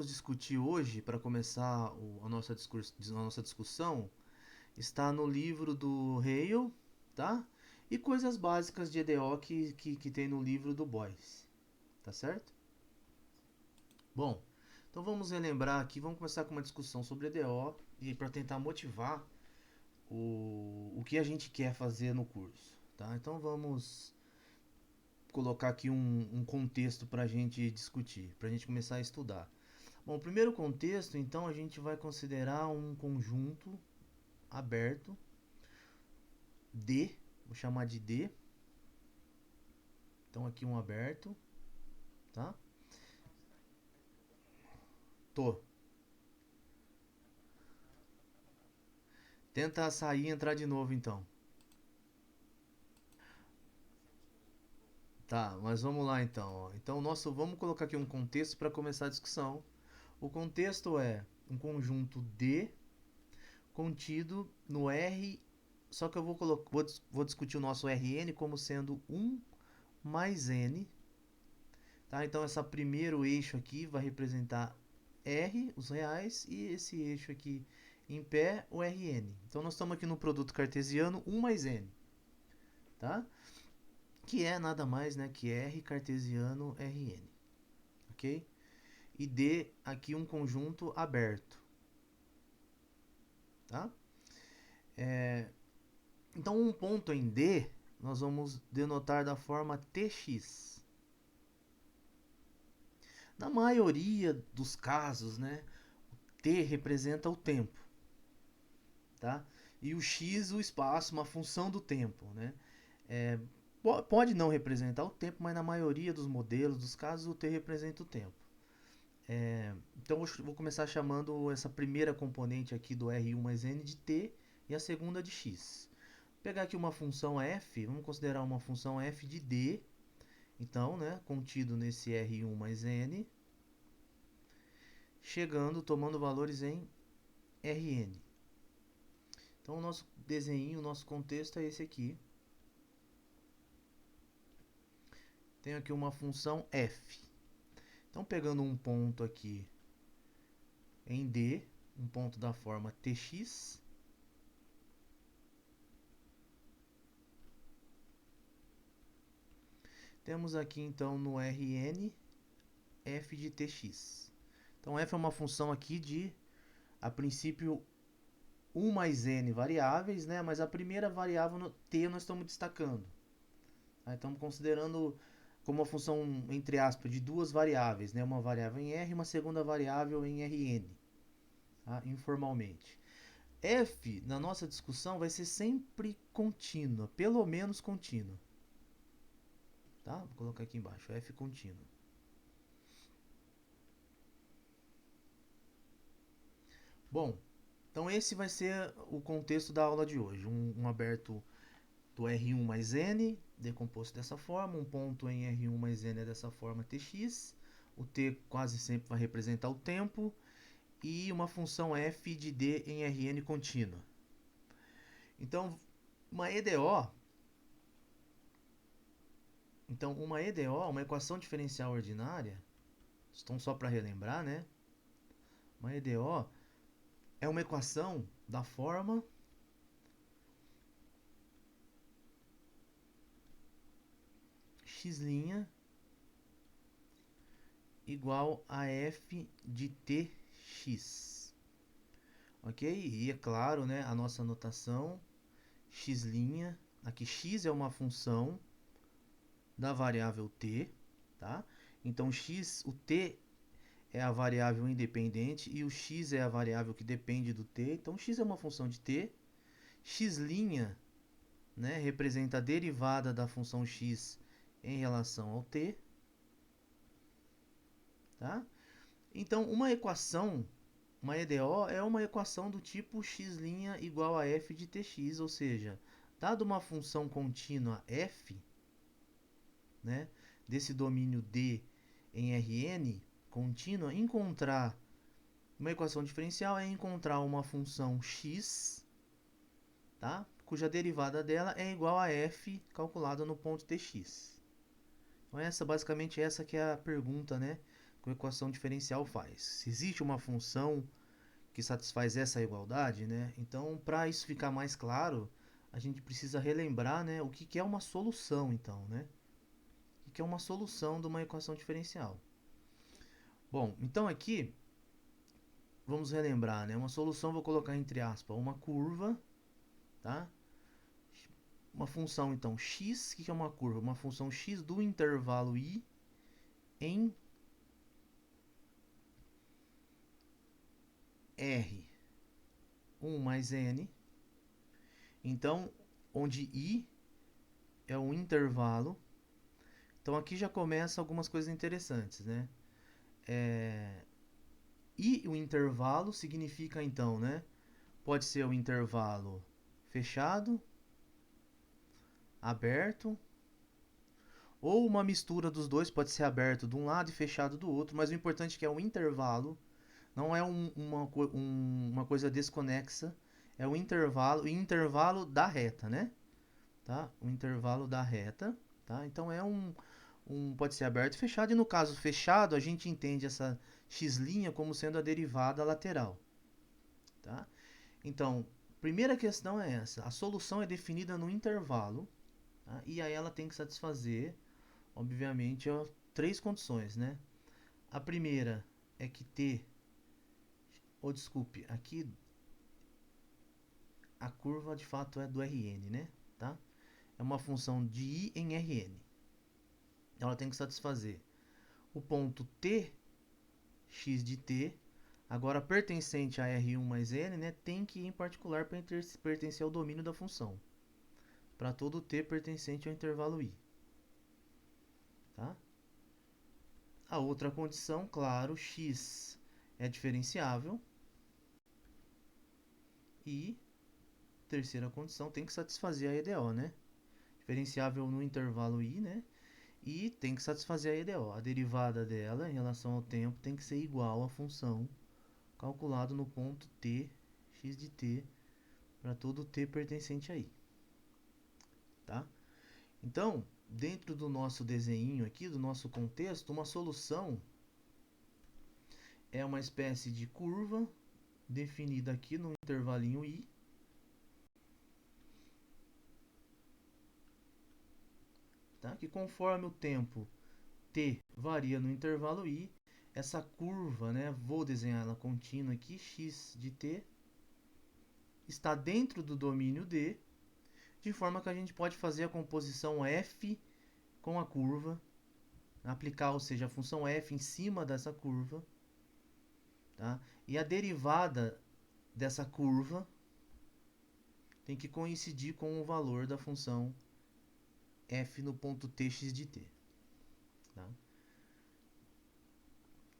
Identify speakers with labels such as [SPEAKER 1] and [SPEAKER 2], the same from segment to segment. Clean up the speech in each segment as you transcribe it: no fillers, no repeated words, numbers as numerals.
[SPEAKER 1] Discutir hoje, para começar a nossa discussão, está no livro do Hale, tá? E coisas básicas de EDO que tem no livro do Boyce, tá certo? Bom, então vamos relembrar aqui, vamos começar com uma discussão sobre EDO e para tentar motivar o que a gente quer fazer no curso, tá? Então vamos colocar aqui um contexto para a gente discutir, para a gente começar a estudar. Bom, o primeiro contexto, então, a gente vai considerar um conjunto aberto D, vou chamar de D. Então aqui um aberto, tá? Tô. Tenta sair e entrar de novo então. Tá, mas vamos lá então. Então vamos colocar aqui um contexto para começar a discussão. O contexto é um conjunto D contido no R, só que eu vou discutir o nosso Rn como sendo 1 mais N. Tá? Então esse primeiro eixo aqui vai representar R, os reais, e esse eixo aqui em pé, o Rn. Então nós estamos aqui no produto cartesiano 1 mais N, tá? Que é nada mais, né, que R cartesiano Rn, ok? E D aqui um conjunto aberto, tá? Então um ponto em D nós vamos denotar da forma Tx. Na maioria dos casos, né, T representa o tempo, tá? E o x o espaço, uma função do tempo, né? É, pode não representar o tempo, mas na maioria dos modelos, dos casos, o t representa o tempo. Então eu vou começar chamando essa primeira componente aqui do R1 mais N de t e a segunda de x. Vou pegar aqui uma função f, vamos considerar uma função f de d, então, né, contido nesse R1 mais N, chegando, tomando valores em Rn. Então o nosso desenho, o nosso contexto é esse aqui. Tenho aqui uma função f. Então pegando um ponto aqui em D, um ponto da forma Tx, temos aqui então no Rn f de Tx. Então f é uma função aqui de, a princípio, 1 mais n variáveis, né? Mas a primeira variável no t nós estamos destacando. Tá? Estamos considerando como uma função, entre aspas, de duas variáveis, né? Uma variável em R e uma segunda variável em Rn, tá? Informalmente. F, na nossa discussão, vai ser sempre contínua, pelo menos contínua. Tá? Vou colocar aqui embaixo, F contínua. Bom, então esse vai ser o contexto da aula de hoje. Um aberto do R1 mais N, decomposto dessa forma, um ponto em R1 mais N é dessa forma Tx, o T quase sempre vai representar o tempo, e uma função f de D em Rn contínua. Então, uma EDO, uma equação diferencial ordinária, então só para relembrar, né? Uma EDO é uma equação da forma x' igual a f de tx. Ok? E é claro, né, a nossa notação x', aqui x é uma função da variável t, tá? Então x, o t é a variável independente e o x é a variável que depende do t. Então x é uma função de t, x', né, representa a derivada da função x em relação ao t, tá? Então uma equação, uma EDO é uma equação do tipo x' igual a f de tx, ou seja, dado uma função contínua f, né, desse domínio D em Rn contínua, encontrar uma equação diferencial é encontrar uma função x, tá, cuja derivada dela é igual a f calculada no ponto tx. Então basicamente essa que é a pergunta, né, que a equação diferencial faz. Se existe uma função que satisfaz essa igualdade, né? Então, para isso ficar mais claro, a gente precisa relembrar, né, o que é uma solução, então, né? O que é uma solução de uma equação diferencial? Bom, então aqui vamos relembrar, né? Uma solução, vou colocar entre aspas, uma curva, tá? Uma função, então, x, o que é uma curva? Uma função x do intervalo i em R, 1 mais n. Então, onde i é um intervalo. Então, aqui já começa algumas coisas interessantes, né? E o intervalo significa, então, né? Pode ser o intervalo fechado, aberto, ou uma mistura dos dois, pode ser aberto de um lado e fechado do outro, mas o importante é que é um intervalo, não é uma coisa desconexa, é o intervalo da reta, né? Tá? O intervalo da reta, tá? Então é pode ser aberto e fechado, e no caso fechado, a gente entende essa x' como sendo a derivada lateral, tá? Então, primeira questão é essa, a solução é definida no intervalo, tá? E aí ela tem que satisfazer, obviamente, três condições, né? A primeira é que desculpe, aqui a curva de fato é do Rn, né? Tá? É uma função de i em Rn. Ela tem que satisfazer o ponto t, x de t, agora pertencente a R1 mais n, né? Tem que em particular pertencer ao domínio da função. Para todo t pertencente ao intervalo i. Tá? A outra condição, claro, x é diferenciável. E terceira condição tem que satisfazer a EDO, né? Diferenciável no intervalo i, né? E tem que satisfazer a EDO. A derivada dela em relação ao tempo tem que ser igual à função calculado no ponto t, x de t, para todo t pertencente a i. Tá? Então, dentro do nosso desenho aqui, do nosso contexto, uma solução é uma espécie de curva definida aqui no intervalinho i, tá? Que conforme o tempo t varia no intervalo i, essa curva, né, vou desenhar ela contínua aqui, x de t, está dentro do domínio D, de forma que a gente pode fazer a composição f com a curva, aplicar, ou seja, a função f em cima dessa curva, tá? E a derivada dessa curva tem que coincidir com o valor da função f no ponto t x de t. Tá?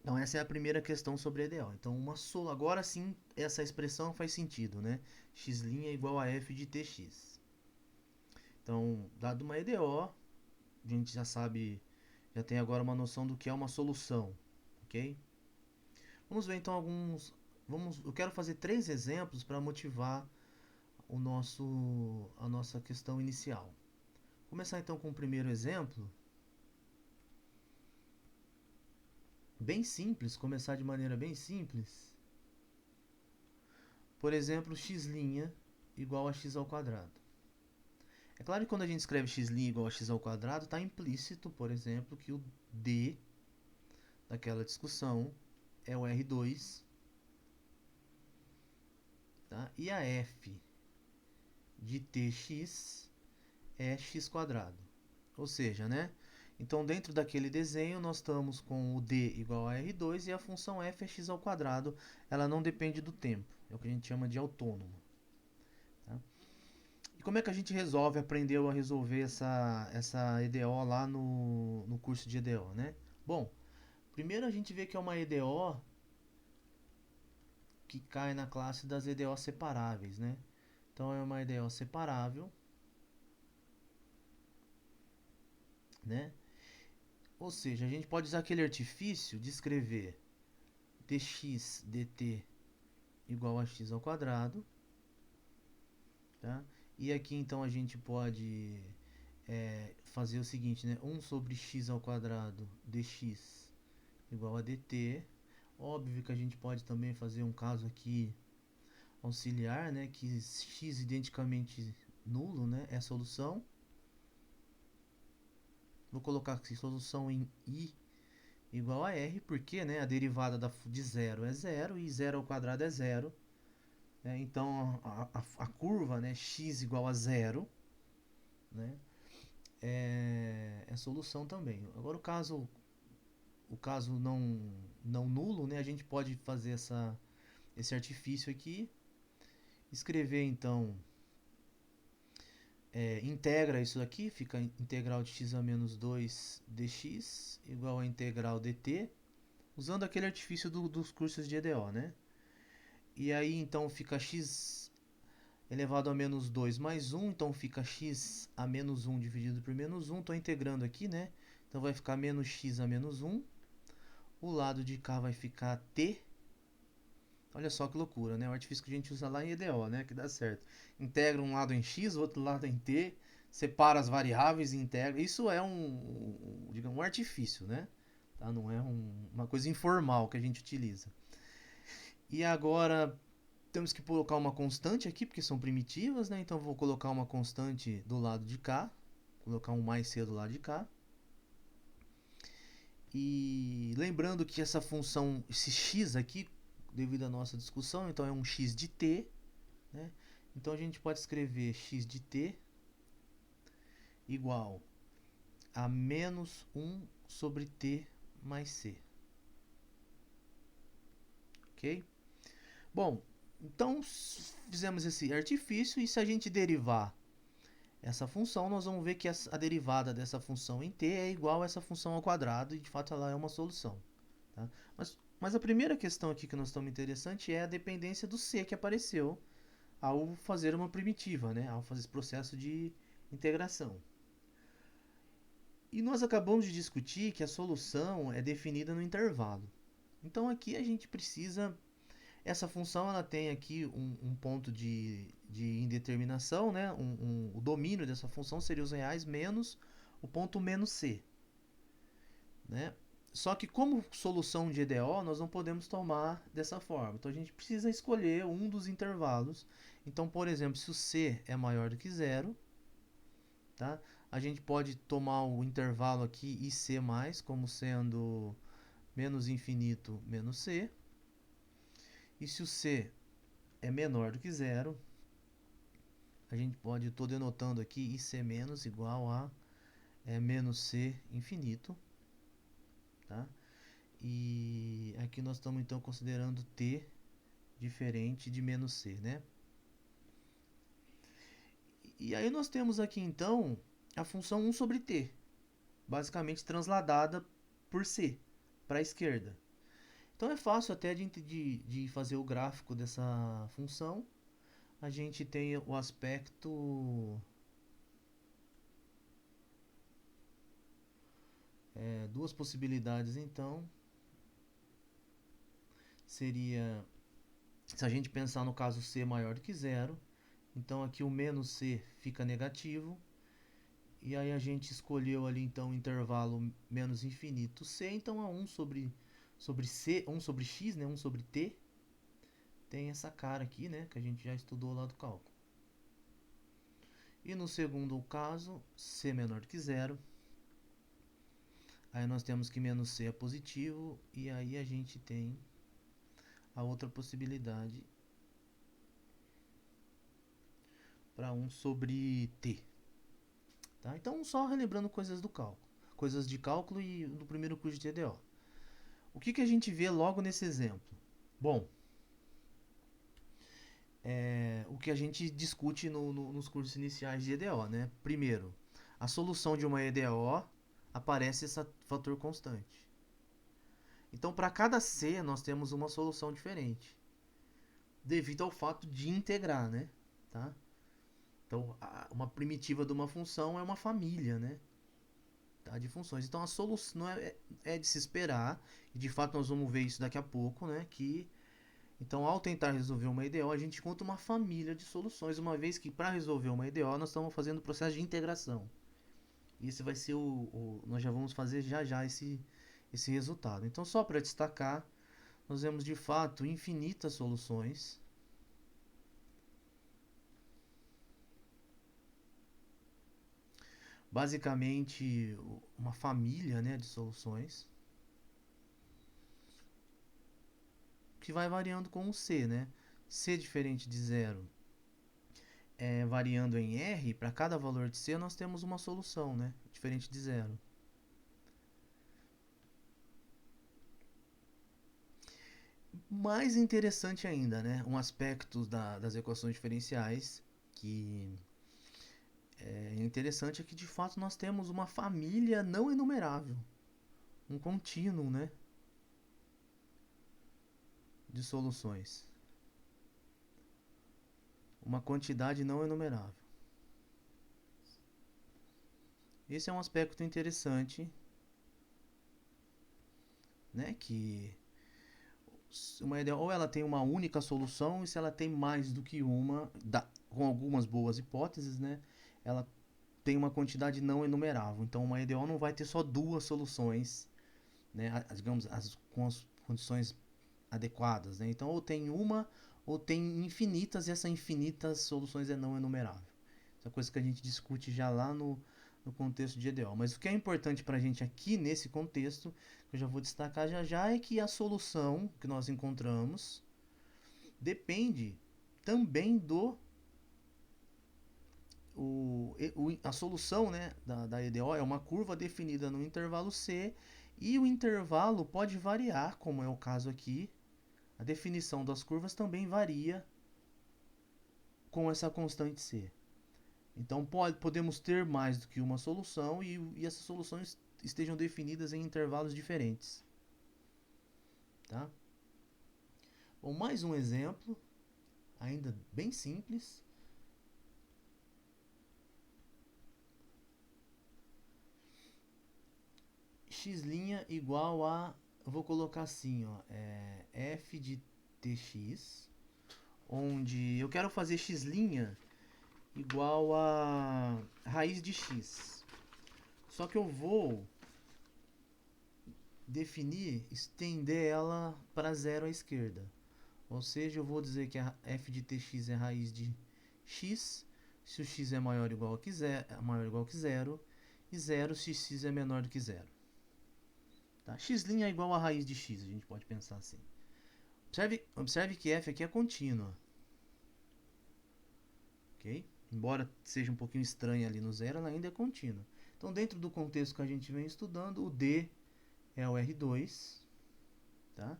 [SPEAKER 1] Então essa é a primeira questão sobre EDO. Então agora sim essa expressão faz sentido, né? x' é igual a f de tx. Então, dado uma EDO, a gente já sabe, já tem agora uma noção do que é uma solução, ok? Vamos ver então eu quero fazer 3 exemplos para motivar a nossa questão inicial. Vou começar então com o primeiro exemplo. Bem simples, começar de maneira bem simples. Por exemplo, x' igual a x ao quadrado. É claro que quando a gente escreve x' igual a x ao quadrado, está implícito, por exemplo, que o d daquela discussão é o R2, tá? E a f de tx é x quadrado. Ou seja, né? Então, dentro daquele desenho, nós estamos com o d igual a R2 e a função f é x ao quadrado. Ela não depende do tempo. É o que a gente chama de autônomo. Tá? E como é que a gente aprendeu a resolver essa EDO lá no curso de EDO, né? Bom, primeiro a gente vê que é uma EDO que cai na classe das EDO separáveis, né? Então é uma EDO separável, né? Ou seja, a gente pode usar aquele artifício de escrever dx dt igual a x ao quadrado, tá? E aqui então a gente pode fazer o seguinte, né? 1 sobre x ao quadrado dx igual a dt. Óbvio que a gente pode também fazer um caso aqui auxiliar, né, que x identicamente nulo, né, é a solução. Vou colocar aqui solução em i igual a r, porque, né, a derivada de zero é zero e zero ao quadrado é zero. Né, então a curva, né, x igual a zero, né, é solução também. Agora o caso não nulo, né, a gente pode fazer esse artifício aqui, escrever então, integra isso aqui, fica integral de x a menos 2 dx igual a integral dt, usando aquele artifício dos cursos de EDO, né? E aí então fica x elevado a menos 2 mais 1, então fica x a menos 1 dividido por menos 1, estou integrando aqui, né? Então vai ficar menos x a menos 1, o lado de cá vai ficar t. Olha só que loucura, né? O artifício que a gente usa lá em EDO, né? Que dá certo. Integra um lado em x, o outro lado em t, separa as variáveis e integra. Isso é digamos, um artifício, né? Tá? Não é uma coisa informal que a gente utiliza. E agora temos que colocar uma constante aqui, porque são primitivas, né? Então vou colocar uma constante do lado de cá, colocar um mais c do lado de cá. E lembrando que essa função, esse x aqui, devido à nossa discussão, então é um x de t, né? Então a gente pode escrever x de t igual a menos 1 sobre t mais c. Ok? Bom, então fizemos esse artifício e se a gente derivar essa função, nós vamos ver que a derivada dessa função em t é igual a essa função ao quadrado e de fato ela é uma solução. Tá? Mas a primeira questão aqui que nós estamos interessante é a dependência do c que apareceu ao fazer uma primitiva, né? Ao fazer esse processo de integração. E nós acabamos de discutir que a solução é definida no intervalo. Então aqui a gente precisa... Essa função ela tem aqui um ponto de indeterminação, né? O domínio dessa função seria os reais menos o ponto menos c. Né? Só que como solução de EDO, nós não podemos tomar dessa forma. Então a gente precisa escolher um dos intervalos. Então, por exemplo, se o c é maior do que zero, tá? A gente pode tomar o intervalo aqui IC+, como sendo menos infinito menos c. E se o c é menor do que zero, a gente pode, estou denotando aqui IC menos igual a menos c infinito. Tá? E aqui nós estamos então considerando t diferente de menos c, né? E aí nós temos aqui então a função 1 sobre t, basicamente transladada por c, para a esquerda. Então é fácil até de fazer o gráfico dessa função. A gente tem o aspecto... duas possibilidades então. Seria, se a gente pensar no caso c maior do que zero, então aqui o menos c fica negativo. E aí a gente escolheu ali então o intervalo menos infinito c, então a 1 sobre c, 1 sobre x, né, 1 sobre t, tem essa cara aqui, né, que a gente já estudou lá do cálculo. E no segundo caso, c menor do que zero, aí nós temos que menos c é positivo, e aí a gente tem a outra possibilidade para 1 sobre t. Tá? Então, só relembrando coisas do cálculo, coisas de cálculo e do primeiro curso de EDO. O que a gente vê logo nesse exemplo? Bom, o que a gente discute nos cursos iniciais de EDO, né? Primeiro, a solução de uma EDO aparece esse fator constante. Então, para cada C, nós temos uma solução diferente, devido ao fato de integrar, né? Tá? Então, uma primitiva de uma função é uma família, né? Tá? De funções. Então, a solução é de se esperar, e de fato nós vamos ver isso daqui a pouco, né? Que então, ao tentar resolver uma EDO, a gente encontra uma família de soluções, uma vez que para resolver uma EDO nós estamos fazendo o processo de integração. E esse vai ser nós já vamos fazer já esse esse resultado. Então, só para destacar, nós vemos de fato infinitas soluções. Basicamente, uma família, né, de soluções que vai variando com o C, né? C diferente de zero variando em R, para cada valor de C nós temos uma solução, né? Diferente de zero. Mais interessante ainda, né? Um aspecto das equações diferenciais que é interessante é que de fato nós temos uma família não enumerável, um contínuo, né? De soluções. Uma quantidade não enumerável. Esse é um aspecto interessante, né? Que uma ideia, ou ela tem uma única solução, e se ela tem mais do que uma, com algumas boas hipóteses, né? Ela tem uma quantidade não enumerável. Então, uma EDO não vai ter só duas soluções, né? Digamos, com as condições adequadas, né? Então, ou tem uma, ou tem infinitas, e essas infinitas soluções é não enumerável. Essa é coisa que a gente discute já lá no contexto de EDO. Mas o que é importante para a gente aqui nesse contexto, que eu já vou destacar já já, é que a solução que nós encontramos depende também a solução, né, da EDO é uma curva definida no intervalo C, e o intervalo pode variar, como é o caso aqui. A definição das curvas também varia com essa constante C. Então podemos ter mais do que uma solução, e essas soluções estejam definidas em intervalos diferentes. Tá? Bom, mais um exemplo, ainda bem simples. X' igual a, eu vou colocar assim, ó, f de tx, onde eu quero fazer x' igual a raiz de x. Só que eu vou definir, estender ela para zero à esquerda. Ou seja, eu vou dizer que a f de tx é raiz de x, se o x é maior ou igual que zero, e zero se x é menor do que zero. Tá? X' é igual a raiz de x, a gente pode pensar assim. Observe que f aqui é contínua. Ok? Embora seja um pouquinho estranha ali no zero, ela ainda é contínua. Então, dentro do contexto que a gente vem estudando, o D é o R2. Tá?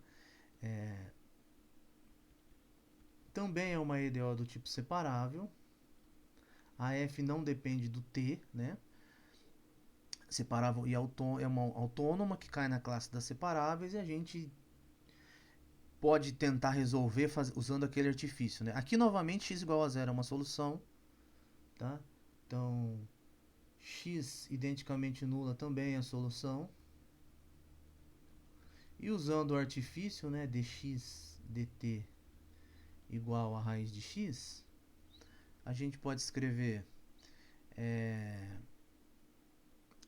[SPEAKER 1] Também é uma EDO do tipo separável. A F não depende do T, né? Separável e é uma autônoma que cai na classe das separáveis, e a gente pode tentar resolver usando aquele artifício, né? Aqui novamente x igual a zero é uma solução, tá? Então x identicamente nula também é a solução. E usando o artifício, né, dx dt igual a raiz de x, a gente pode escrever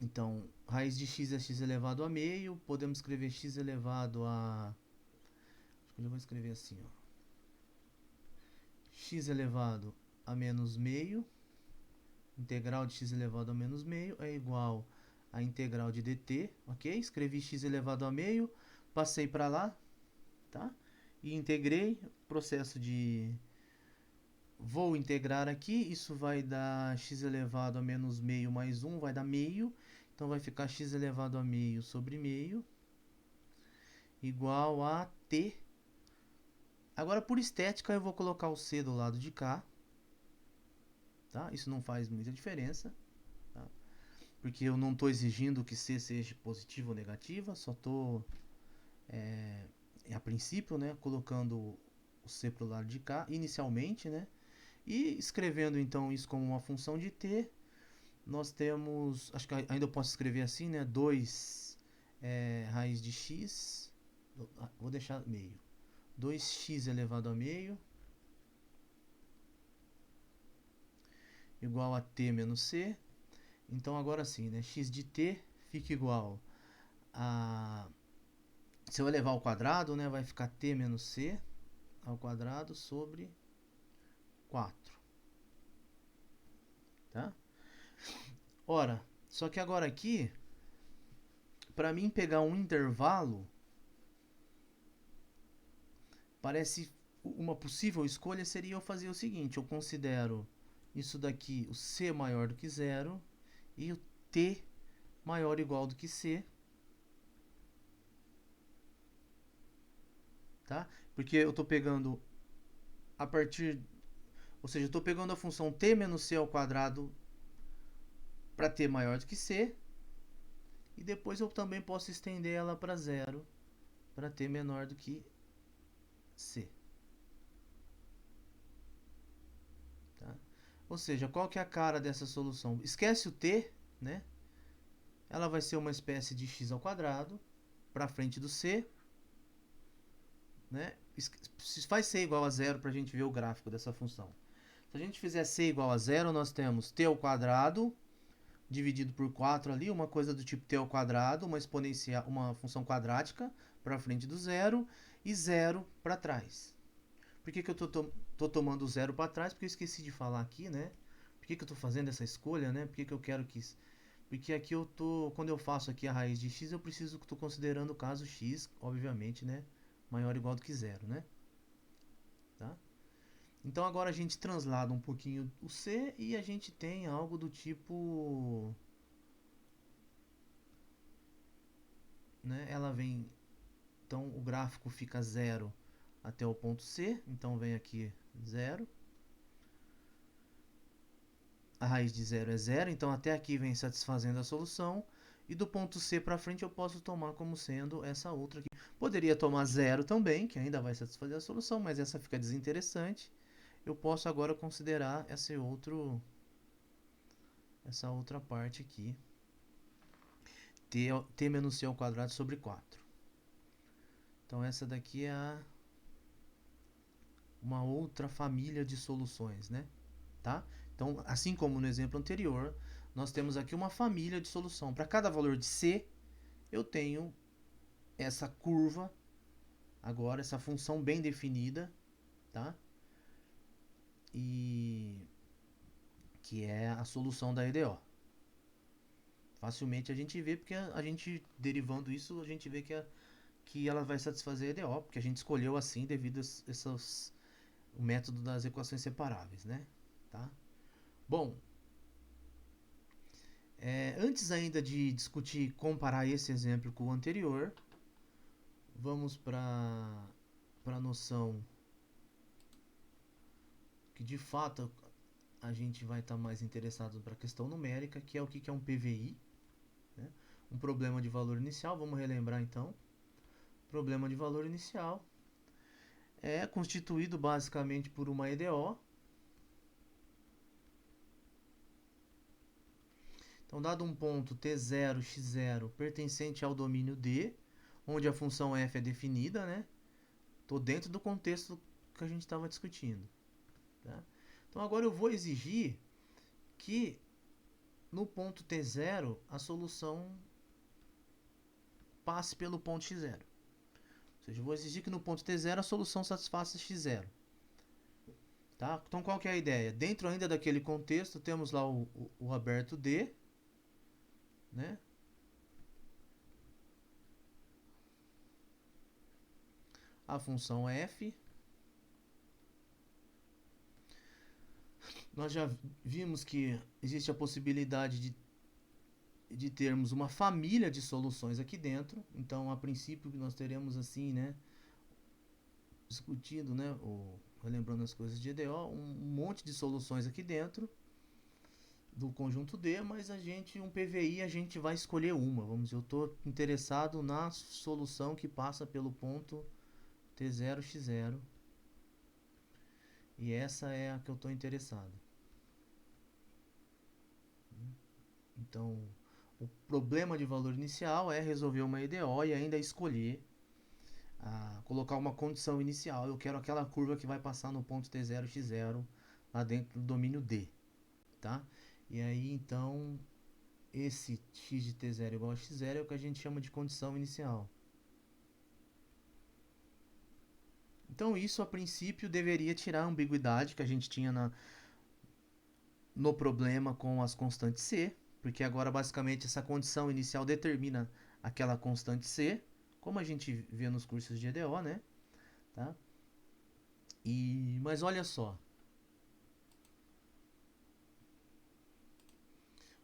[SPEAKER 1] então, raiz de x é x elevado a meio. Podemos escrever x elevado a... Acho que eu vou escrever assim, ó. X elevado a menos meio. Integral de x elevado a menos meio é igual a integral de dt, ok? Escrevi x elevado a meio, passei para lá, tá? E integrei, processo de... Vou integrar aqui, isso vai dar x elevado a menos meio mais 1, vai dar meio. Então vai ficar x elevado a meio sobre meio igual a t. Agora, por estética, eu vou colocar o c do lado de cá. Tá? Isso não faz muita diferença. Tá? Porque eu não estou exigindo que c seja positiva ou negativa. Só estou, a princípio, né, colocando o c para o lado de cá, inicialmente. Né? E escrevendo, então, isso como uma função de t. Nós temos, acho que ainda eu posso escrever assim, né? 2 raiz de x. Vou deixar meio. 2x elevado a meio igual a t menos c. Então agora sim, né? X de t fica igual a, se eu elevar ao quadrado, né, vai ficar t menos c ao quadrado sobre 4. Tá? Ora, só que agora aqui, para mim pegar um intervalo, parece uma possível escolha seria eu fazer o seguinte: eu considero isso daqui o c maior do que zero e o t maior ou igual do que c, tá? Porque eu estou pegando a partir, ou seja, eu estou pegando a função t menos c ao quadrado para t maior do que c, e depois eu também posso estender ela para zero para t menor do que c. Tá? Ou seja, qual que é a cara dessa solução? Esquece o t, né? Ela vai ser uma espécie de x ao quadrado para frente do c, né? Faz c igual a zero para a gente ver o gráfico dessa função. Se a gente fizer c igual a zero, nós temos t ao quadrado dividido por 4 ali, uma coisa do tipo t ao quadrado, uma exponencial, uma função quadrática para frente do zero e zero para trás. Por que, que eu tô tomando zero para trás? Porque eu esqueci de falar aqui, né? Por que, que eu estou fazendo essa escolha, né? Por que, que eu quero que... Porque aqui eu tô, quando eu faço aqui a raiz de x, eu preciso que estou considerando o caso x, obviamente, né? Maior ou igual do que zero, né? Tá? Então agora a gente translada um pouquinho o c e a gente tem algo do tipo, né? Ela vem, então o gráfico fica zero até o ponto c, então vem aqui zero. A raiz de zero é zero, então até aqui vem satisfazendo a solução. E do ponto C para frente eu posso tomar como sendo essa outra aqui. Poderia tomar zero também, que ainda vai satisfazer a solução, mas essa fica desinteressante. Eu posso agora considerar essa outra parte aqui, t menos c ao quadrado sobre 4. Então essa daqui é uma outra família de soluções, né? Tá? Então, assim como no exemplo anterior, nós temos aqui uma família de solução. Para cada valor de c, eu tenho essa curva, agora essa função bem definida, tá? E que é a solução da EDO. Facilmente a gente vê, porque a gente derivando isso, a gente vê que ela vai satisfazer a EDO, porque a gente escolheu assim devido a o método das equações separáveis, né? Tá? Bom, antes ainda de discutir, comparar esse exemplo com o anterior, vamos para a noção que de fato a gente vai estar mais interessado para a questão numérica, que é o que é um PVI, né? Um problema de valor inicial. Vamos relembrar então. Problema de valor inicial é constituído basicamente por uma EDO. Então, dado um ponto t0, x0 pertencente ao domínio D, onde a função f é definida, né? Estou dentro do contexto que a gente estava discutindo. Tá? Então, agora eu vou exigir que no ponto t0 a solução passe pelo ponto x0. Ou seja, eu vou exigir que no ponto t0 a solução satisfaça x0. Tá? Então, qual que é a ideia? Dentro ainda daquele contexto, temos lá o aberto D, né? A função f. Nós já vimos que existe a possibilidade de termos uma família de soluções aqui dentro. Então, a princípio, nós teremos assim, né? Discutido, né? Relembrando as coisas de EDO, um monte de soluções aqui dentro do conjunto D, mas um PVI a gente vai escolher uma. Vamos dizer, eu estou interessado na solução que passa pelo ponto T0, X0. E essa é a que eu estou interessado. Então, o problema de valor inicial é resolver uma EDO e ainda escolher, colocar uma condição inicial. Eu quero aquela curva que vai passar no ponto T0, X0 lá dentro do domínio D. Tá? E aí, então, esse x de t0 igual a x0 é o que a gente chama de condição inicial. Então isso a princípio deveria tirar a ambiguidade que a gente tinha no problema com as constantes c, porque agora basicamente essa condição inicial determina aquela constante c, como a gente vê nos cursos de EDO, né? Tá? Mas olha só.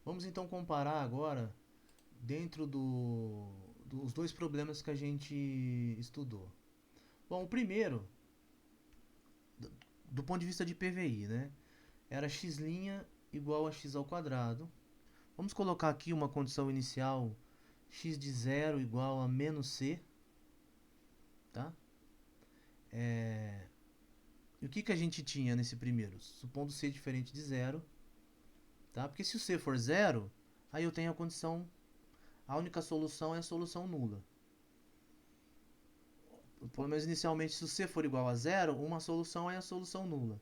[SPEAKER 1] Vamos então comparar agora dentro dos dois problemas que a gente estudou. Bom, o primeiro, do ponto de vista de PVI, né? Era x' igual a x ao quadrado. Vamos colocar aqui uma condição inicial x de 0 igual a menos c. Tá? E o que a gente tinha nesse primeiro? Supondo c diferente de 0. Tá? Porque se o c for 0, aí eu tenho a condição, a única solução é a solução nula. Pelo menos inicialmente, se o c for igual a 0, uma solução é a solução nula.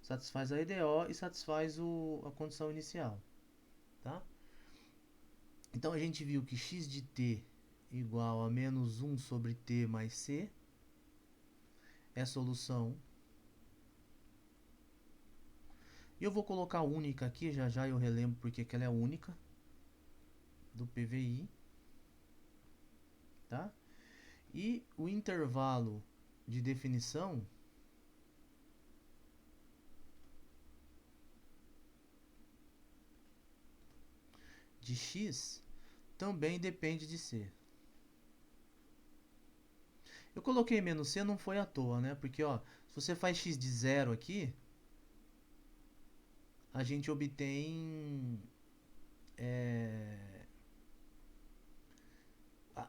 [SPEAKER 1] Satisfaz a EDO e satisfaz a condição inicial. Tá? Então a gente viu que x de t igual a menos 1 sobre t mais c é a solução. E eu vou colocar única aqui, já já eu relembro porque que ela é única do PVI. Tá? E o intervalo de definição de x também depende de c. Eu coloquei menos c não foi à toa, né? Porque ó, se você faz x de 0 aqui, a gente obtém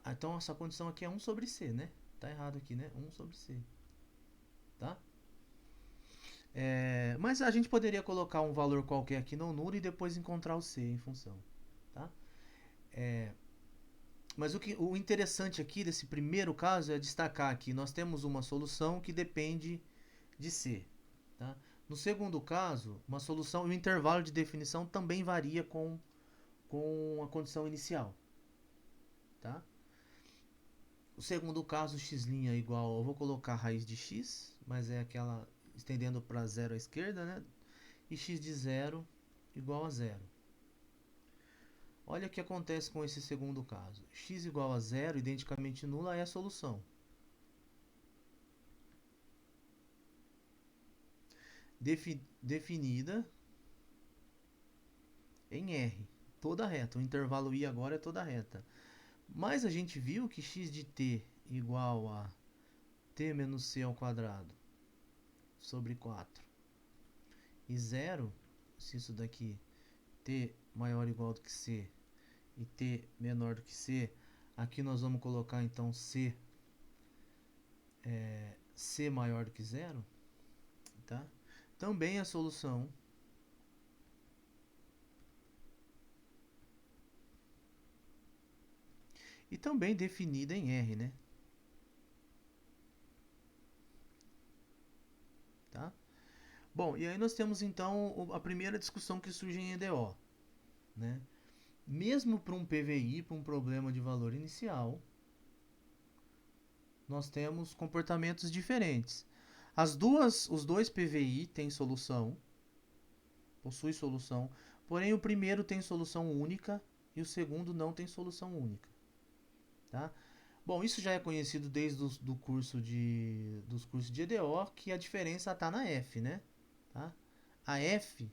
[SPEAKER 1] então essa condição aqui é 1 sobre c, né? Tá errado aqui, né? 1 sobre c. Tá? Mas a gente poderia colocar um valor qualquer aqui no nulo e depois encontrar o c em função. Tá? Mas o interessante aqui desse primeiro caso é destacar que nós temos uma solução que depende de c. Tá? No segundo caso, uma solução e o intervalo de definição também varia com a condição inicial. Tá? O segundo caso, x' é igual, eu vou colocar a raiz de x, mas é aquela estendendo para 0 à esquerda, né? E x de 0 igual a 0. Olha o que acontece com esse segundo caso. X igual a 0, identicamente nula, é a solução. Definida em R, toda reta. O intervalo I agora é toda reta. Mas a gente viu que x de t igual a t menos c ao quadrado sobre 4 e 0, se isso daqui t maior ou igual do que c e t menor do que c, aqui nós vamos colocar então c maior do que 0, tá? Também a solução e também definida em R, né? Tá? Bom, e aí nós temos então a primeira discussão que surge em EDO, né? Mesmo para um PVI, para um problema de valor inicial, nós temos comportamentos diferentes. Os dois PVI têm solução, possui solução, porém o primeiro tem solução única e o segundo não tem solução única. Tá? Bom, isso já é conhecido desde dos cursos de EDO, que a diferença está na F, né? Tá? A F,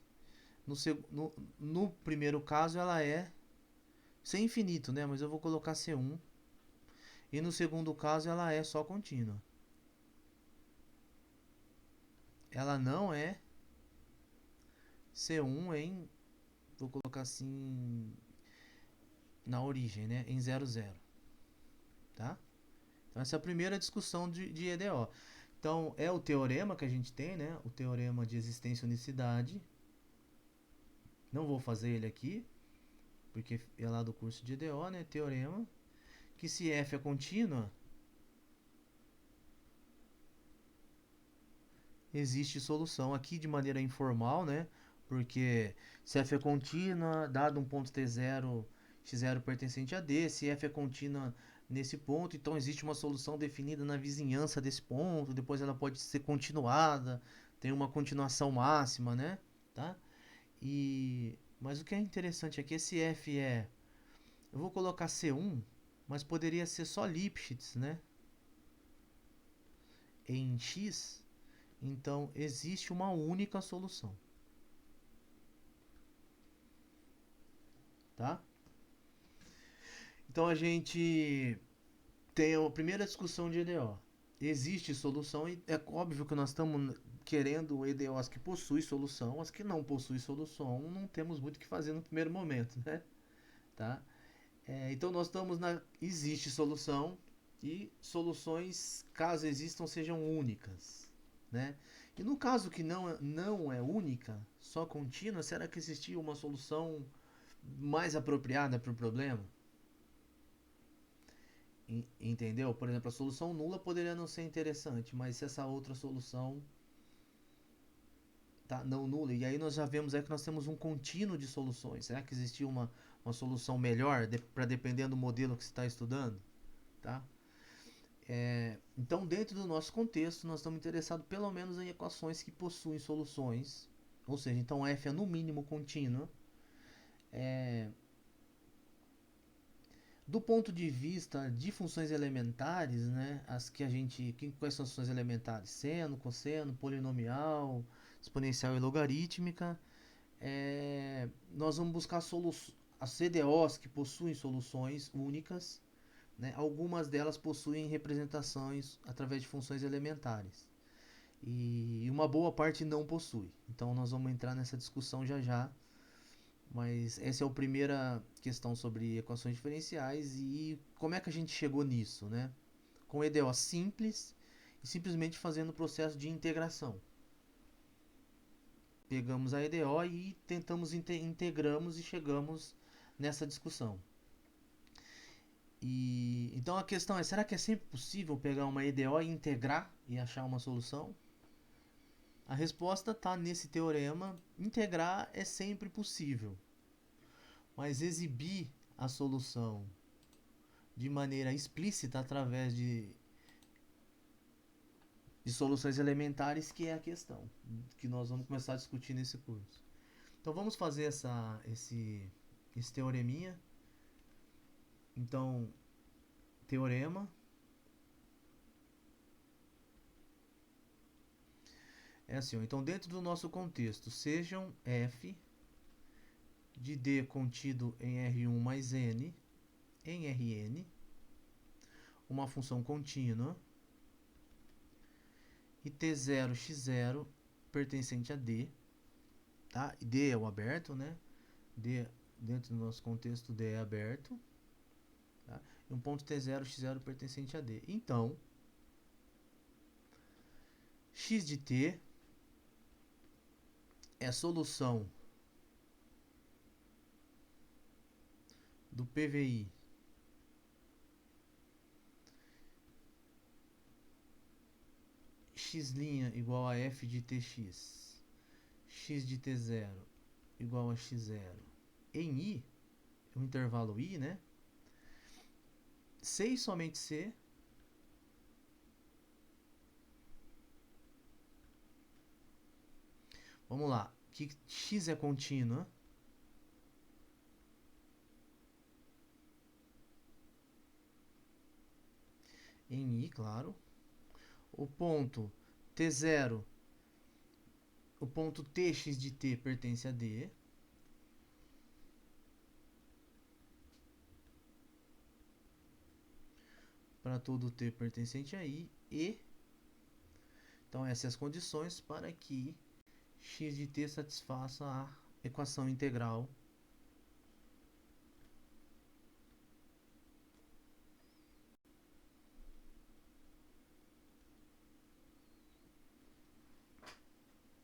[SPEAKER 1] no primeiro caso, ela é sem infinito, né? Mas eu vou colocar C1. E no segundo caso, ela é só contínua. Ela não é C1 em, vou colocar assim, na origem, né? Em 0, 0. Tá? Então, essa é a primeira discussão de EDO. Então, é o teorema que a gente tem, né? O teorema de existência e unicidade. Não vou fazer ele aqui, porque é lá do curso de EDO, né? Teorema. Que se F é contínua, existe solução aqui de maneira informal, né? Porque se f é contínua, dado um ponto t0, x0 pertencente a D, se f é contínua nesse ponto, então existe uma solução definida na vizinhança desse ponto, depois ela pode ser continuada, tem uma continuação máxima, né? Tá? Mas o que é interessante aqui é esse f é, eu vou colocar C1, mas poderia ser só Lipschitz, né? Em X, então existe uma única solução, tá? Então a gente tem a primeira discussão de EDO. Existe solução e é óbvio que nós estamos querendo EDOs que possuem solução, as que não possuem solução, não temos muito o que fazer no primeiro momento, né? Tá? Então nós estamos na existe solução e soluções, caso existam, sejam únicas, né? E no caso que não é única, só contínua, será que existia uma solução mais apropriada para o problema? Entendeu? Por exemplo, a solução nula poderia não ser interessante, mas se essa outra solução tá não nula, e aí nós já vemos aí que nós temos um contínuo de soluções. Será que existia uma solução melhor para dependendo do modelo que você está estudando? Tá? Então, dentro do nosso contexto, nós estamos interessados pelo menos em equações que possuem soluções, ou seja, então f é no mínimo contínua. Do ponto de vista de funções elementares, né, as que a gente, quais são as funções elementares? Seno, cosseno, polinomial, exponencial e logarítmica. Nós vamos buscar as CDOs que possuem soluções únicas, né, algumas delas possuem representações através de funções elementares. E uma boa parte não possui. Então nós vamos entrar nessa discussão já já. Mas essa é a primeira questão sobre equações diferenciais e como é que a gente chegou nisso, né? Com EDO simples e simplesmente fazendo o processo de integração. Pegamos a EDO e tentamos integramos e chegamos nessa discussão. Então a questão é, será que é sempre possível pegar uma EDO e integrar e achar uma solução? A resposta está nesse teorema, integrar é sempre possível. Mas exibir a solução de maneira explícita através de soluções elementares, que é a questão que nós vamos começar a discutir nesse curso. Então vamos fazer esse teoreminha. Então, teorema é assim, ó, então dentro do nosso contexto, sejam f de D contido em R1 mais N em Rn, uma função contínua, e T0, x0 pertencente a D, tá? E D é o aberto, né? D, dentro do nosso contexto, D é aberto, tá? E um ponto T0, x0 pertencente a D. Então, x de T é a solução do PVI x' igual a f de tx, x de t0 igual a x0 em I, o intervalo I, né? C e somente C. Vamos lá, que x é contínua. Em I, claro. O ponto T0, o ponto Tx de T pertence a D. Para todo T pertencente a I. E, então essas são as condições para que x de T satisfaça a equação integral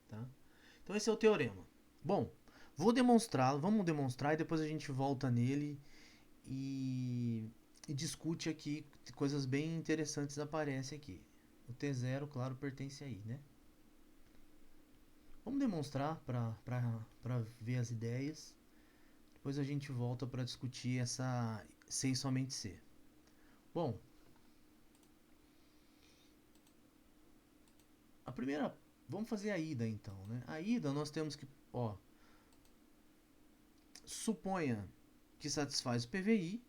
[SPEAKER 1] tá? Então esse é o teorema. Bom, vou demonstrá-lo, vamos demonstrar e depois a gente volta nele e discute aqui, coisas bem interessantes aparecem aqui. O T0, claro, pertence aí, né? Vamos demonstrar para ver as ideias. Depois a gente volta para discutir essa C e somente C. Bom, a primeira, vamos fazer a ida então, né? A ida nós temos que, ó, suponha que satisfaz o PVI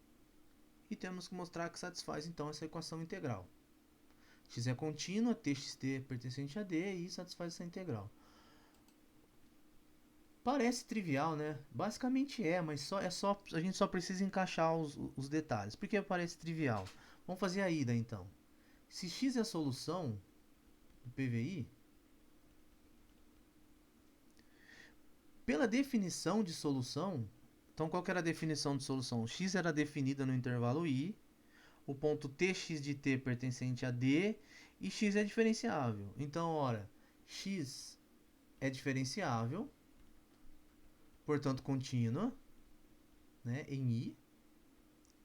[SPEAKER 1] e temos que mostrar que satisfaz então essa equação integral. X é contínua, txt pertencente a D e satisfaz essa integral. Parece trivial, né? Basicamente é, mas a gente só precisa encaixar os detalhes. Por que parece trivial? Vamos fazer a ida então. Se x é a solução do PVI, pela definição de solução, então qual que era a definição de solução? X era definida no intervalo I, o ponto tx de t pertencente a D e x é diferenciável. Então, ora, x é diferenciável, portanto contínua, né, em I.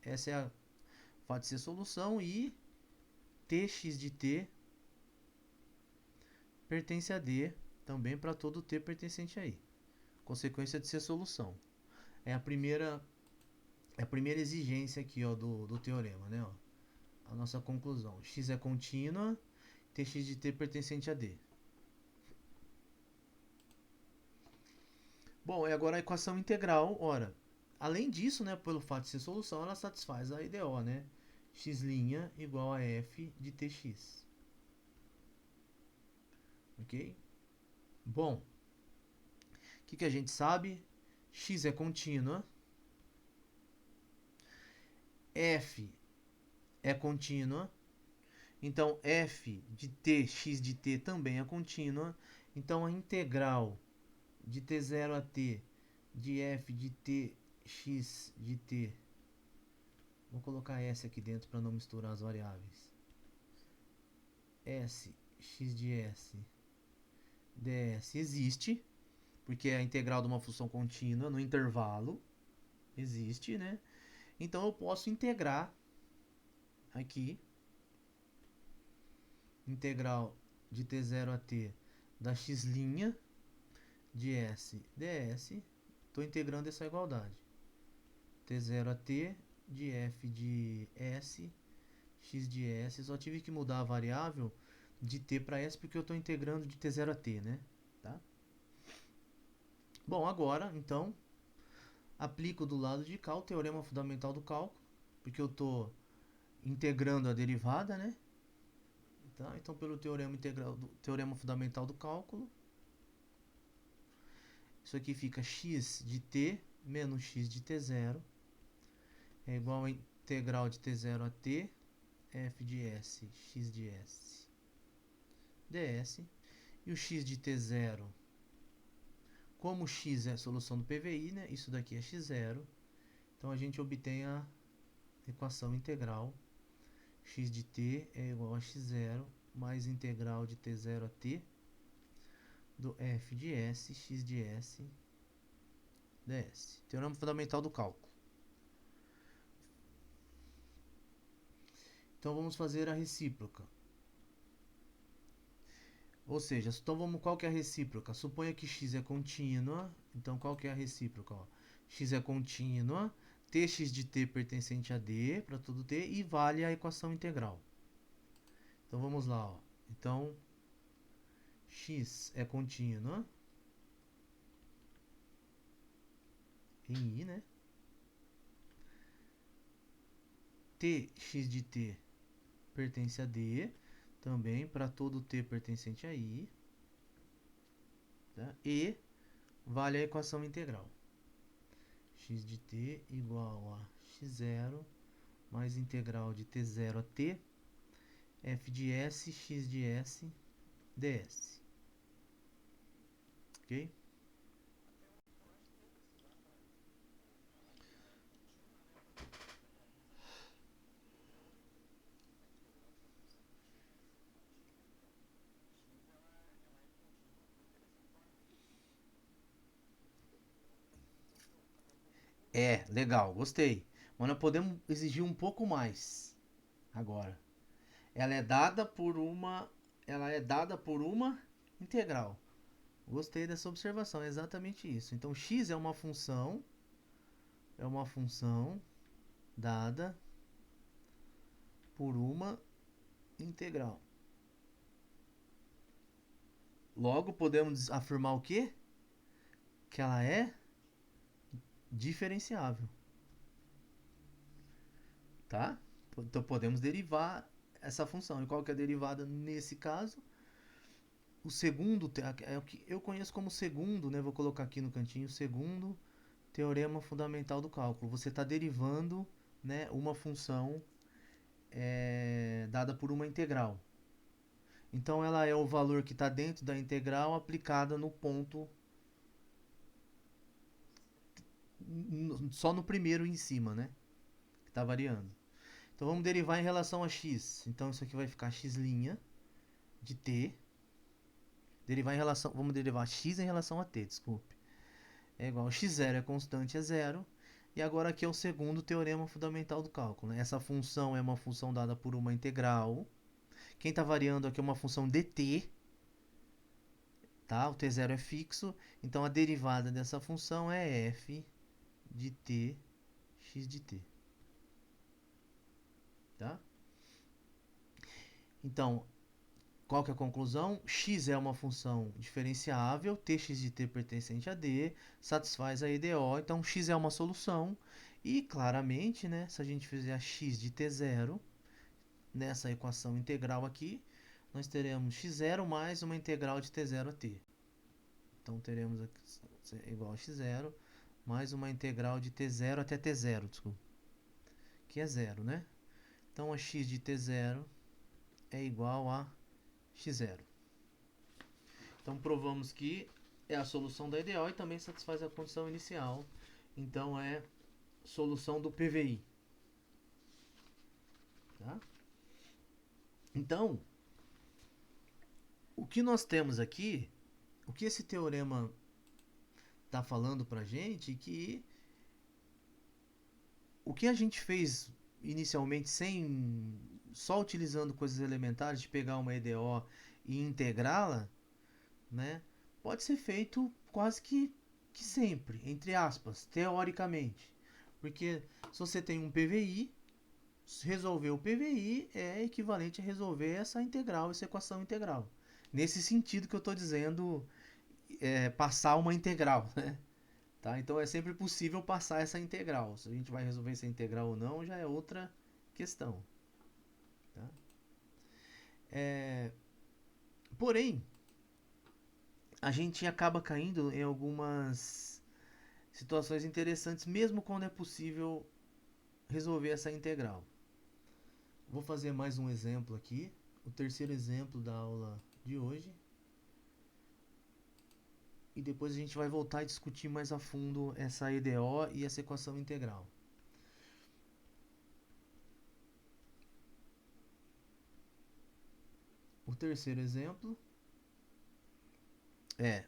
[SPEAKER 1] Essa é a fato de ser solução e tx de t pertence a D também para todo t pertencente a I. Consequência de ser solução. É a primeira exigência aqui, ó, do teorema, né, ó. A nossa conclusão. X é contínua, tx de t pertencente a D. Bom, e agora a equação integral, ora, além disso, né, pelo fato de ser solução, ela satisfaz a IDO, né? X' igual a f de tx. Ok? Bom, o que a gente sabe? X é contínua, f é contínua, então f de t, x de t também é contínua, então a integral de t0 a t de f de t x de t, vou colocar s aqui dentro para não misturar as variáveis, s x de s ds existe, porque é a integral de uma função contínua no intervalo, existe, né? Então eu posso integrar aqui, integral de t0 a t da x' de s ds, estou integrando essa igualdade. T0 a t de f de s, x de s, só tive que mudar a variável de t para s porque eu estou integrando de t0 a t, né? Tá? Bom, agora, então, aplico do lado de cá o teorema fundamental do cálculo, porque eu estou integrando a derivada, né? Tá? Então, pelo teorema fundamental do cálculo, isso aqui fica x de t menos x de t0 é igual a integral de t0 a t f de s, x de s ds. E o x de t0, como x é a solução do PVI, né? Isso daqui é x0. Então a gente obtém a equação integral x de t é igual a x0 mais integral de t0 a t do f de s, x de s ds. Teorema fundamental do cálculo. Então vamos fazer a recíproca. Ou seja, então qual que é a recíproca? Suponha que x é contínua. Então qual que é a recíproca? Ó? X é contínua, tx de t pertencente a D para todo t e vale a equação integral. Então vamos lá. Ó. Então x é contínua em I, né? Tx de t pertence a D também para todo t pertencente a I. Tá? E vale a equação integral. X de t igual a x0 mais integral de t0 a t f de s, x de s ds. Ok? É, legal, gostei. Mas nós podemos exigir um pouco mais agora. Ela é dada por uma, ela é dada por uma integral. Gostei dessa observação, é exatamente isso. Então x é uma função dada por uma integral. Logo podemos afirmar o quê? Que ela é diferenciável, tá? Então podemos derivar essa função. E qual que é a derivada nesse caso? O segundo é o que eu conheço como segundo, né? Vou colocar aqui no cantinho, segundo teorema fundamental do cálculo. Você está derivando, né, uma função dada por uma integral. Então ela é o valor que está dentro da integral aplicada no ponto, só no primeiro em cima, né? Que está variando. Então vamos derivar em relação a x. Então isso aqui vai ficar x' de t. Vamos derivar x em relação a t, desculpe. É igual a x0 é constante, é zero. E agora aqui é o segundo teorema fundamental do cálculo, né? Essa função é uma função dada por uma integral. Quem está variando aqui é uma função dt, tá? O t0 é fixo, então a derivada dessa função é f de t, x de t. Tá? Então, qual que é a conclusão? X é uma função diferenciável, tx de t pertencente a d, satisfaz a EDO, então x é uma solução. E claramente, né, se a gente fizer a x de t0, nessa equação integral aqui, nós teremos x0 mais uma integral de t0 a t. Então teremos aqui igual a x0 mais uma integral de t0 até t0, desculpa, que é zero, né? Então a x de t0 é igual a x0. Então provamos que é a solução da EDO e também satisfaz a condição inicial. Então é solução do PVI. Tá? Então, o que nós temos aqui, o que esse teorema está falando para a gente, que o que a gente fez inicialmente só utilizando coisas elementares, de pegar uma EDO e integrá-la, né, pode ser feito quase que sempre, entre aspas, teoricamente. Porque se você tem um PVI, resolver o PVI é equivalente a resolver essa integral, essa equação integral. Nesse sentido que eu estou dizendo, passar uma integral, né? Tá? Então é sempre possível passar essa integral. Se a gente vai resolver essa integral ou não, já é outra questão. Tá? Porém, a gente acaba caindo em algumas situações interessantes, mesmo quando é possível resolver essa integral. Vou fazer mais um exemplo aqui, o terceiro exemplo da aula de hoje. E depois a gente vai voltar a discutir mais a fundo essa EDO e essa equação integral. O terceiro exemplo é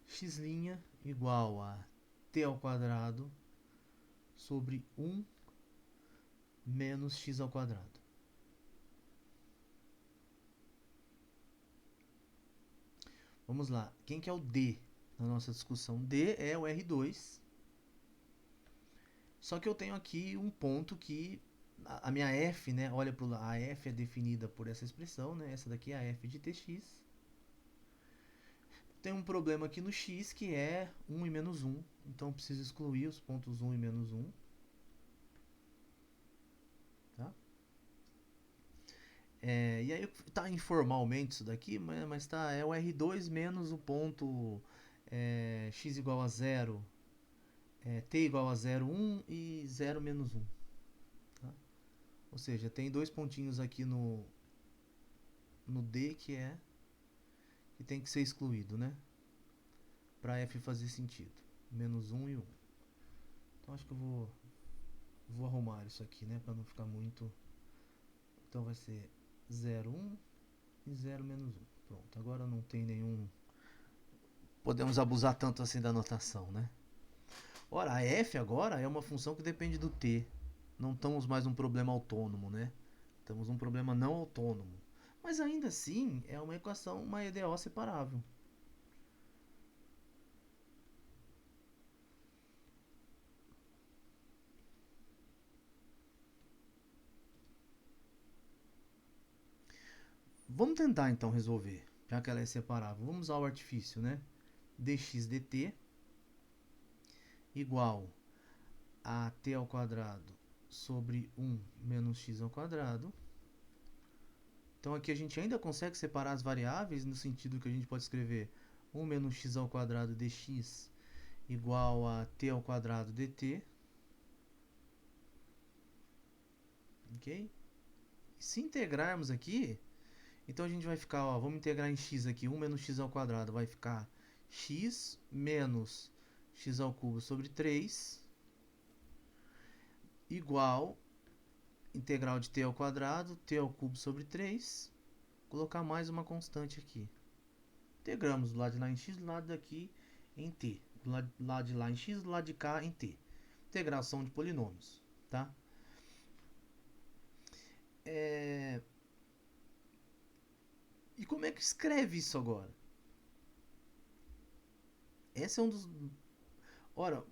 [SPEAKER 1] x' igual a t ao quadrado sobre 1 menos x ao quadrado. Vamos lá, quem que é o D na nossa discussão? D é o R2. Só que eu tenho aqui um ponto que a minha F, né, olha para o lado, a F é definida por essa expressão, né, essa daqui é a F de Tx. Tem um problema aqui no x que é 1 e menos 1, então eu preciso excluir os pontos 1 e menos 1. Tá? E aí tá informalmente isso daqui, mas tá, é o R2 menos o ponto x igual a 0, t igual a 0, 1 e 0 menos 1. Tá? Ou seja, tem dois pontinhos aqui no D que tem que ser excluído, né? Para f fazer sentido. Menos 1 e 1. Então acho que eu vou arrumar isso aqui, né? Para não ficar muito... Então vai ser 0, 1 e 0 menos 1. Pronto, agora não tem nenhum... Podemos abusar tanto assim da notação, né? Ora, a f agora é uma função que depende do t. Não estamos mais num problema autônomo, né? Estamos num problema não autônomo. Mas ainda assim, é uma equação, uma EDO separável. Vamos tentar então resolver, já que ela é separável. Vamos usar o artifício, né? Dx dt igual a t ao quadrado sobre 1 menos x ao quadrado. Então aqui a gente ainda consegue separar as variáveis no sentido que a gente pode escrever 1 menos x ao quadrado dx igual a t ao quadrado dt. Ok? E se integrarmos aqui, então a gente vai ficar, ó, vamos integrar em x aqui, 1 menos x ao quadrado vai ficar x menos x ao cubo sobre 3 igual integral de t ao quadrado, t ao cubo sobre 3, colocar mais uma constante aqui. Integramos do lado de lá em x, do lado daqui em t. Do lado de lá em x, do lado de cá em t. Integração de polinômios, tá? E como é que escreve isso agora? Esse é um dos... Ora,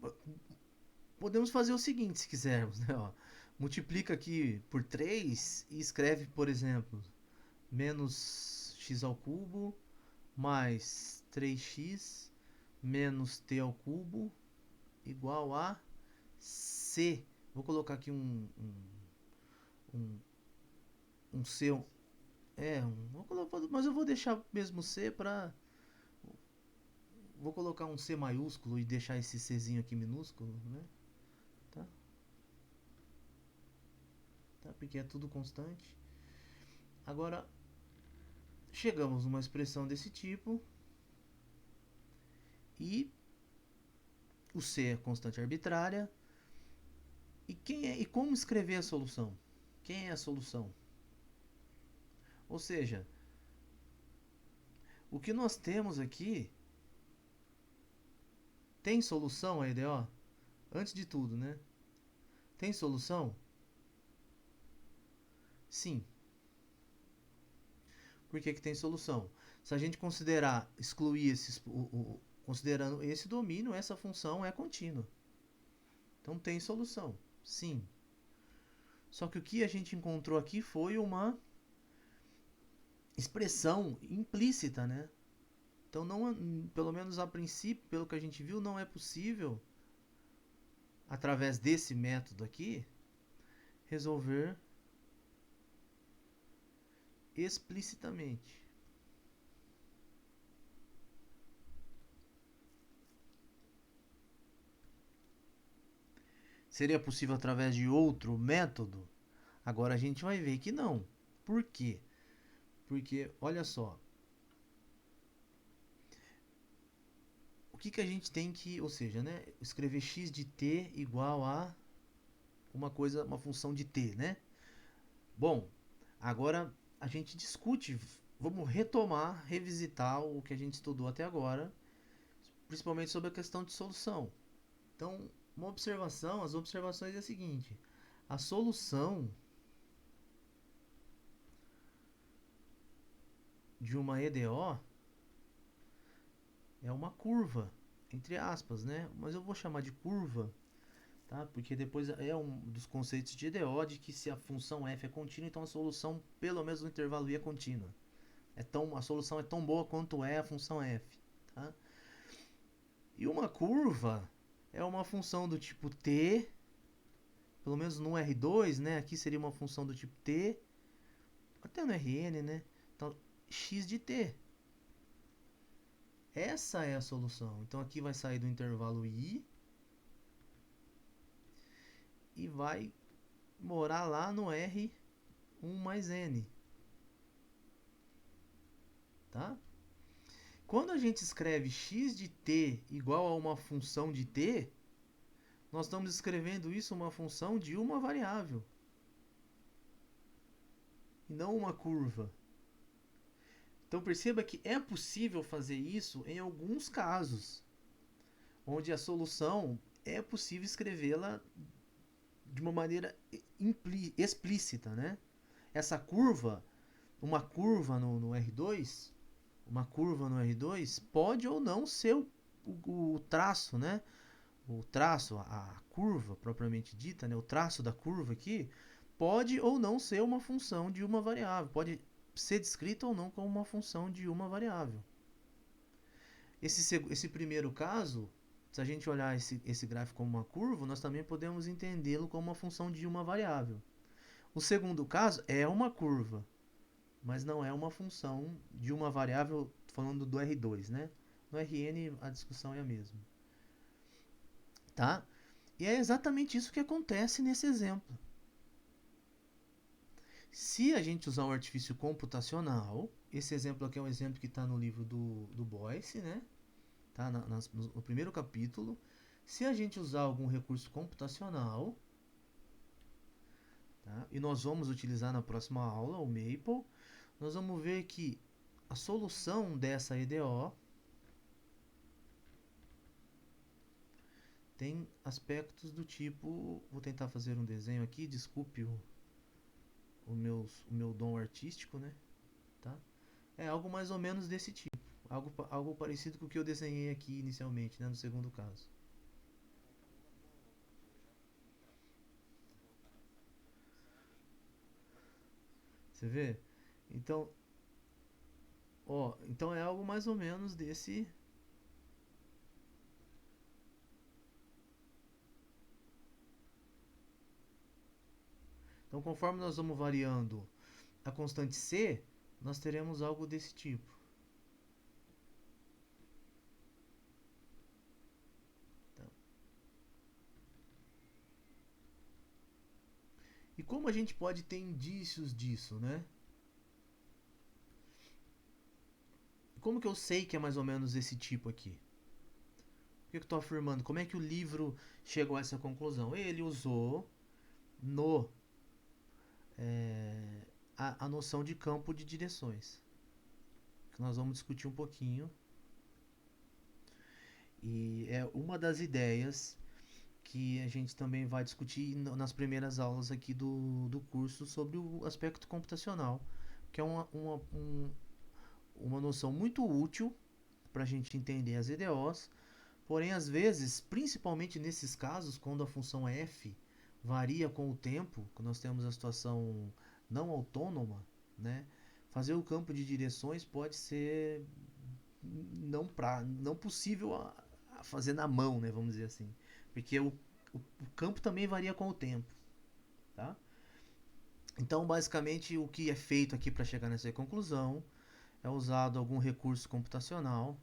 [SPEAKER 1] podemos fazer o seguinte, se quisermos, né? Ó, multiplica aqui por 3 e escreve, por exemplo, menos x ao cubo mais 3x menos t ao cubo igual a c. Vou colocar aqui um c. Mas eu vou deixar mesmo c para... Vou colocar um c maiúsculo e deixar esse czinho aqui minúsculo, né? Tá? Tá? Porque é tudo constante. Agora, chegamos numa expressão desse tipo e o c é constante arbitrária. E como escrever a solução? Quem é a solução? Ou seja, o que nós temos aqui tem solução a EDO? Antes de tudo, né? Tem solução? Sim. Por que tem solução? Se a gente considerar, excluir considerando esse domínio, essa função é contínua. Então tem solução, sim. Só que o que a gente encontrou aqui foi uma expressão implícita, né? Então, não, pelo menos a princípio, pelo que a gente viu, não é possível, através desse método aqui, resolver explicitamente. Seria possível através de outro método? Agora a gente vai ver que não. Por quê? Porque, olha só, o que a gente tem que, ou seja, né, escrever x de t igual a uma função de t, né? Bom, agora a gente discute, vamos retomar, revisitar o que a gente estudou até agora, principalmente sobre a questão de solução. Então, as observações é a seguinte: a solução de uma EDO é uma curva, entre aspas, né? Mas eu vou chamar de curva, tá? Porque depois é um dos conceitos de EDO de que se a função f é contínua, então a solução, pelo menos no intervalo i, é contínua. A solução é tão boa quanto é a função f, tá? E uma curva é uma função do tipo t, pelo menos no R2, né? Aqui seria uma função do tipo t, até no Rn, né? Então, x de t. Essa é a solução. Então aqui vai sair do intervalo i e vai morar lá no R1 mais n. Tá? Quando a gente escreve x de t igual a uma função de t, nós estamos escrevendo isso uma função de uma variável e não uma curva. Então perceba que é possível fazer isso em alguns casos, onde a solução é possível escrevê-la de uma maneira explícita, né? Essa curva, uma curva no R2, uma curva no R2 pode ou não ser o traço, né? O traço, a curva propriamente dita, né? O traço da curva aqui pode ou não ser uma função de uma variável. Pode ser descrita ou não como uma função de uma variável. Esse primeiro caso, se a gente olhar esse gráfico como uma curva, nós também podemos entendê-lo como uma função de uma variável. O segundo caso é uma curva, mas não é uma função de uma variável, falando do R2, né? No Rn a discussão é a mesma. Tá? E é exatamente isso que acontece nesse exemplo. Se a gente usar um artifício computacional, esse exemplo aqui é um exemplo que está no livro do Boyce, né? Tá? No primeiro capítulo. Se a gente usar algum recurso computacional, tá? E nós vamos utilizar na próxima aula o Maple, nós vamos ver que a solução dessa EDO tem aspectos do tipo, vou tentar fazer um desenho aqui, desculpe o meu dom artístico, né? Tá? É algo mais ou menos desse tipo, algo parecido com o que eu desenhei aqui inicialmente, né, no segundo caso. Você vê? Então, então é algo mais ou menos desse. Então, conforme nós vamos variando a constante c, nós teremos algo desse tipo. Tá? E como a gente pode ter indícios disso, né? Como que eu sei que é mais ou menos esse tipo aqui? Por que eu estou afirmando? Como é que o livro chegou a essa conclusão? Ele usou no é, a noção de campo de direções, que nós vamos discutir um pouquinho. E é uma das ideias que a gente também vai discutir nas primeiras aulas aqui do curso sobre o aspecto computacional, que é uma noção muito útil para a gente entender as EDOs, porém, às vezes, principalmente nesses casos, quando a função f varia com o tempo, quando nós temos a situação não autônoma, né, fazer o campo de direções pode ser não possível a fazer na mão, né, vamos dizer assim, porque o campo também varia com o tempo, tá? Então, basicamente, o que é feito aqui para chegar nessa conclusão é usado algum recurso computacional.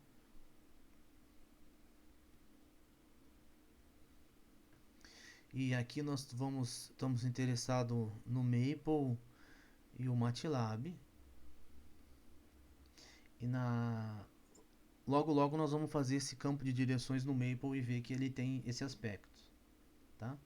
[SPEAKER 1] E aqui estamos interessados no Maple e o MATLAB. E logo nós vamos fazer esse campo de direções no Maple e ver que ele tem esse aspecto, tá?